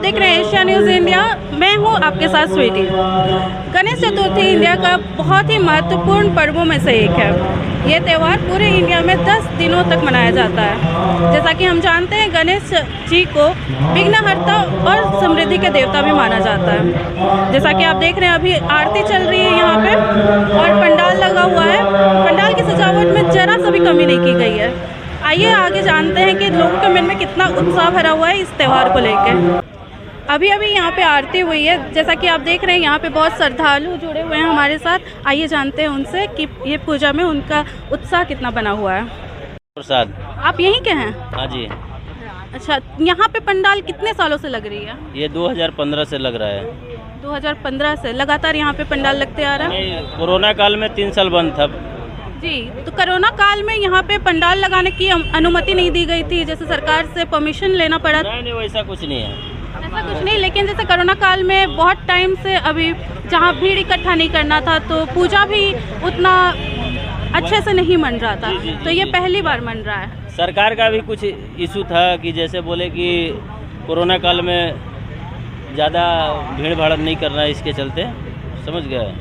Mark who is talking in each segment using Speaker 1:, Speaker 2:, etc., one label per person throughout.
Speaker 1: देख रहे हैं एशिया न्यूज़ इंडिया। मैं हूं आपके साथ स्वीटी। गणेश चतुर्थी इंडिया का बहुत ही महत्वपूर्ण पर्वों में से एक है। ये त्यौहार पूरे इंडिया में 10 दिनों तक मनाया जाता है। जैसा कि हम जानते हैं, गणेश जी को विघ्नहर्ता और समृद्धि के देवता भी माना जाता है। जैसा कि आप देख रहे हैं, अभी आरती चल रही है यहाँ पे और पंडाल लगा हुआ है। पंडाल की सजावट में जरा सा भी कमी नहीं की गई है। आइए आगे जानते हैं कि लोगों के मन में कितना उत्साह भरा हुआ है इस त्यौहार को लेकर। अभी यहाँ पे आरती हुई है। जैसा कि आप देख रहे हैं, यहाँ पे बहुत श्रद्धालु जुड़े हुए हैं हमारे साथ। आइए जानते हैं उनसे कि ये पूजा में उनका उत्साह कितना बना हुआ है।
Speaker 2: प्रसाद,
Speaker 1: आप यहीं के हैं?
Speaker 2: हाँ जी।
Speaker 1: अच्छा, यहाँ पे पंडाल कितने सालों से लग रही है?
Speaker 2: ये 2015 से लग रहा है।
Speaker 1: 2015 से लगातार यहाँ पे पंडाल लगते आ रहा है?
Speaker 2: कोरोना काल में 3 साल बंद था
Speaker 1: जी। तो कोरोना काल में यहाँ पे पंडाल लगाने की अनुमति नहीं दी गई थी, जैसे सरकार से परमिशन लेना पड़ा?
Speaker 2: नहीं, वैसा कुछ नहीं है।
Speaker 1: ऐसा कुछ नहीं, लेकिन जैसे कोरोना काल में बहुत टाइम से अभी जहाँ भीड़ इकट्ठा नहीं करना था, तो पूजा भी उतना अच्छे से नहीं मन रहा था। तो ये पहली बार मन रहा है।
Speaker 2: सरकार का भी कुछ इशू था कि जैसे बोले कि कोरोना काल में ज़्यादा भीड़ भाड़ नहीं करना है, इसके चलते। समझ गए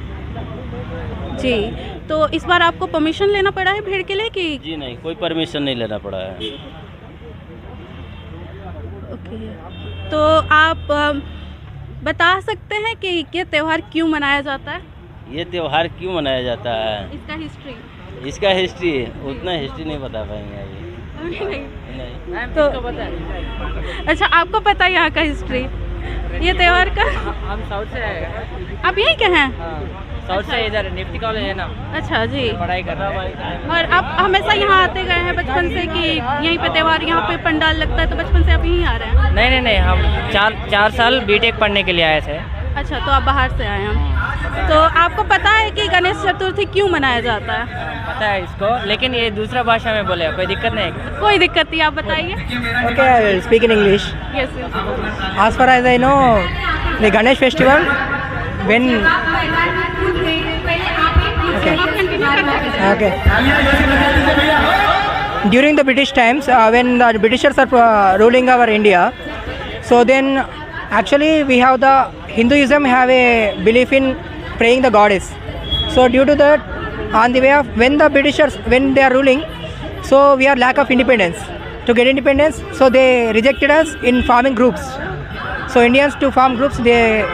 Speaker 1: जी। तो इस बार आपको परमिशन लेना पड़ा है भीड़ के लिए कि?
Speaker 2: जी नहीं, कोई परमिशन नहीं लेना पड़ा है।
Speaker 1: ओके। तो आप बता सकते हैं कि ये त्यौहार क्यों मनाया जाता है?
Speaker 2: ये त्यौहार क्यों मनाया जाता है? इसका हिस्ट्री उतना हिस्ट्री नहीं बता पाएंगे अभी। नहीं।
Speaker 1: तो पता है? अच्छा, आपको पता है यहाँ का हिस्ट्री, ये त्यौहार का?
Speaker 3: हम साउथ से आए।
Speaker 1: आप यहीं के हैं?
Speaker 3: साउथ से, इधर निफ्टी कॉलेज है ना।
Speaker 1: अच्छा जी।
Speaker 3: पढ़ाई कर रहा है।
Speaker 1: और आप हमेशा यहाँ आते गए हैं बचपन से कि यहीं पे त्यौहार, यहाँ पे पंडाल लगता है, तो बचपन से आप यहीं आ रहे हैं?
Speaker 3: नहीं, हम 4 साल बीटेक पढ़ने के लिए आए थे।
Speaker 1: अच्छा, तो आप बाहर से आए हैं। तो आपको पता है कि गणेश चतुर्थी क्यों मनाया जाता है?
Speaker 3: पता है इसको, लेकिन ये दूसरा भाषा में बोले, कोई दिक्कत नहीं है?
Speaker 1: कोई दिक्कत नहीं, आप बताइए।
Speaker 4: Okay, I will speak in English.
Speaker 1: Yes.
Speaker 4: As far as I know, the Ganesh festival, when okay. During the British times, when the Britishers are ruling our India, so then actually we have the Hinduism have a belief in praying the goddess. So due to that, on the way of when the Britishers, when they are ruling, so we are lack of independence. To get independence, so they rejected us in forming groups. So Indians to form groups, they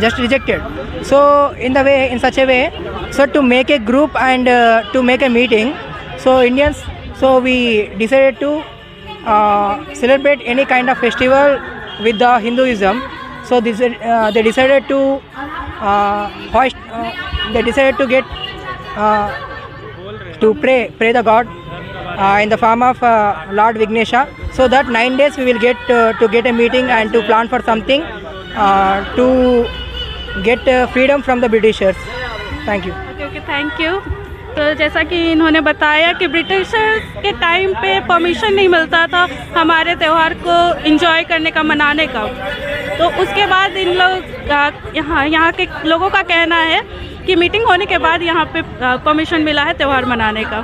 Speaker 4: just rejected. So in such a way, so to make a group and to make a meeting, so Indians, so we decided to celebrate any kind of festival with the Hinduism. So this, they decided to they decided to get to pray the God in the form of Lord Vignesha. So that 9 days we will get to get a meeting and to plan for something to get freedom from the Britishers. Thank you.
Speaker 1: Okay, thank you. तो जैसा कि इन्होंने बताया कि Britishers के time पे permission नहीं मिलता था हमारे त्यौहार को एंजॉय करने का, मनाने का। तो उसके बाद इन लोग यहाँ के लोगों का कहना है कि मीटिंग होने के बाद यहाँ पे परमिशन मिला है त्यौहार मनाने का।